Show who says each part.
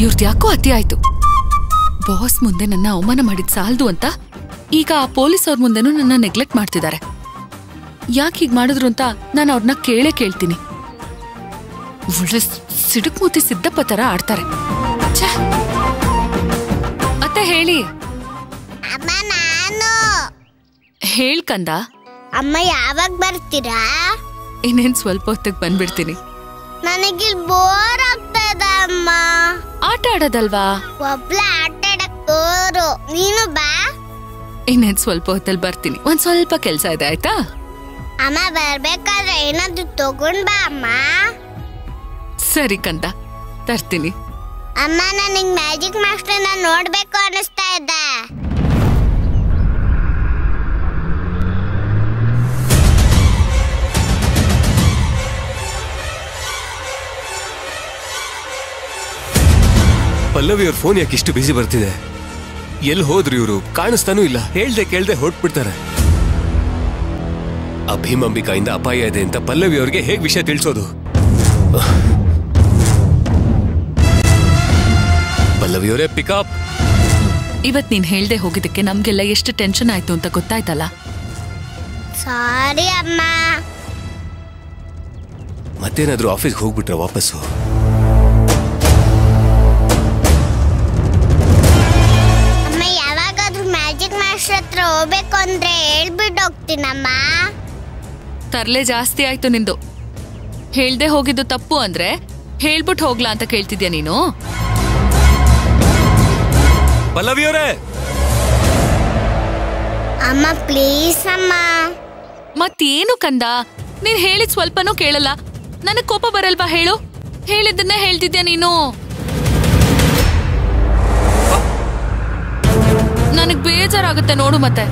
Speaker 1: ಇವ್ರದ್ದು ಯಾಕೋ ಅತಿ ಆಯ್ತು. ಬಾಸ್ ಮುಂದೆ ನನ್ನ ಅವಮಾನ ಮಾಡಿದ್ ಸಾಲದು ಅಂತ ಈಗ ಆ ಪೊಲೀಸ್ ಅವ್ರ ಮುಂದೆನೂ ನನ್ನ ನೆಗ್ಲೆಕ್ಟ್ ಮಾಡ್ತಿದ್ದಾರೆ. ಯಾಕೆ ಹೀಗ್ ಮಾಡಿದ್ರು ಅಂತ ನಾನು ಅವ್ರನ್ನ ಕೇಳ್ತೀನಿ. ಒಳ್ಳೆ ಸಿಡುಕ್ ಮೂತಿ ಸಿದ್ದಪ್ಪ ತರ ಆಡ್ತಾರೆ. ಅತ್ತೆ ಹೇಳಿ. ಹೇಳ್ಕಂದ.
Speaker 2: ಅಮ್ಮ ಯಾವಾಗ ಬರ್ತೀರಾ?
Speaker 1: ಇನ್ನೇನ್ ಸ್ವಲ್ಪ ಹೊತ್ತಿಗೆ ಬಂದ್ಬಿಡ್ತೀನಿ.
Speaker 2: ನನಗಿಲ್ ಬೋರ್ ಆಗ್ತದ ಅಮ್ಮ.
Speaker 1: ಆಟ ಆಡೋದಲ್ವಾ?
Speaker 2: ಒಬ್ಳ ಆಟ ಆಡಕ್ ಬೋರು. ನೀನು ಬಾ.
Speaker 1: ಇನ್ನೇನ್ ಸ್ವಲ್ಪ ಹೊತ್ತಲ್ಲಿ ಬರ್ತೀನಿ. ಒಂದ್ ಸ್ವಲ್ಪ ಕೆಲ್ಸ ಇದೆ ಆಯ್ತಾ?
Speaker 2: ಅಮ್ಮ ಬರ್ಬೇಕಾದ್ರೆ ಏನಾದ್ರು ತಗೊಂಡ್ ಬಾ ಅಮ್ಮ.
Speaker 1: ಸರಿ ಕಂದ, ತರ್ತೀನಿ.
Speaker 2: ಅಮ್ಮ ನನಗ್ ಮ್ಯಾಜಿಕ್ ಮಾಸ್ಟರ್ನ ನೋಡ್ಬೇಕು ಅನಿಸ್ತಾ ಇದೆ.
Speaker 3: ಪಲ್ಲವಿ ಅವ್ರ ಫೋನ್ ಯಾಕೆ ಇಷ್ಟು ಬಿಸಿ ಬರ್ತಿದೆ? ಎಲ್ಲಿ ಹೋದ್ರು ಇವರು? ಕಾಣಿಸ್ತಾನೂ ಇಲ್ಲ. ಹೇಳ್ದೆ ಕೇಳ್ದೆ ಹೊರಟ್ಬಿಡ್ತಾರೆ. ಅಭಿಮಂಬಿಕಾಯಿಂದ ಅಪಾಯ ಇದೆ ಅಂತ ಪಲ್ಲವಿ ಅವ್ರಿಗೆ ಹೇಗ್ ವಿಷಯ ತಿಳಿಸೋದು? ಪಲ್ಲವಿ ಅವರೇ ಪಿಕಪ್.
Speaker 1: ಇವತ್ ನೀನ್ ಹೇಳ್ದೆ ಹೋಗಿದ್ದಕ್ಕೆ ನಮ್ಗೆಲ್ಲ ಎಷ್ಟು ಟೆನ್ಷನ್ ಆಯ್ತು ಅಂತ ಗೊತ್ತಾಯ್ತಲ್ಲ.
Speaker 2: ಸಾರಿ ಅಮ್ಮ.
Speaker 3: ಮತ್ತೇನಾದ್ರೂ ಆಫೀಸ್ಗೆ ಹೋಗ್ಬಿಟ್ರ ವಾಪಸ್ಸು?
Speaker 2: ಅಮ್ಮ ಯಾವಾಗಾದ್ರೂ ಮ್ಯಾಜಿಕ್ ಮಾಸ್ಟರ್ ಹತ್ರ ಹೋಗ್ಬೇಕು ಅಂದ್ರೆ ಹೇಳ್ಬಿಟ್ಟು ಹೋಗ್ತೀನಮ್ಮ.
Speaker 1: ತರ್ಲೆ ಜಾಸ್ತಿ ಆಯ್ತು ನಿಂದು. ಹೇಳ್ದೆ ಹೋಗಿದ್ದು ತಪ್ಪು ಅಂದ್ರೆ ಹೇಳ್ಬಿಟ್ಟು ಹೋಗ್ಲಾ ಅಂತ ಕೇಳ್ತಿದ್ಯಾ ನೀನು?
Speaker 3: ಪಲ್ಲವಿ ಅವರೇ.
Speaker 2: ಅಮ್ಮ ಪ್ಲೀಸ್ ಅಮ್ಮ.
Speaker 1: ಮತ್ತೇನು ಕಂದ, ನೀನ್ ಹೇಳಿದ್ ಸ್ವಲ್ಪನೂ ಕೇಳಲ್ಲ. ನನಗ್ ಕೋಪ ಬರಲ್ವಾ ಹೇಳು? ಹೇಳಿದ್ದನ್ನೇ ಹೇಳ್ತಿದ್ಯಾ ನೀನು. ನನಗ್ ಬೇಜಾರಾಗುತ್ತೆ ನೋಡು ಮತ್ತೆ.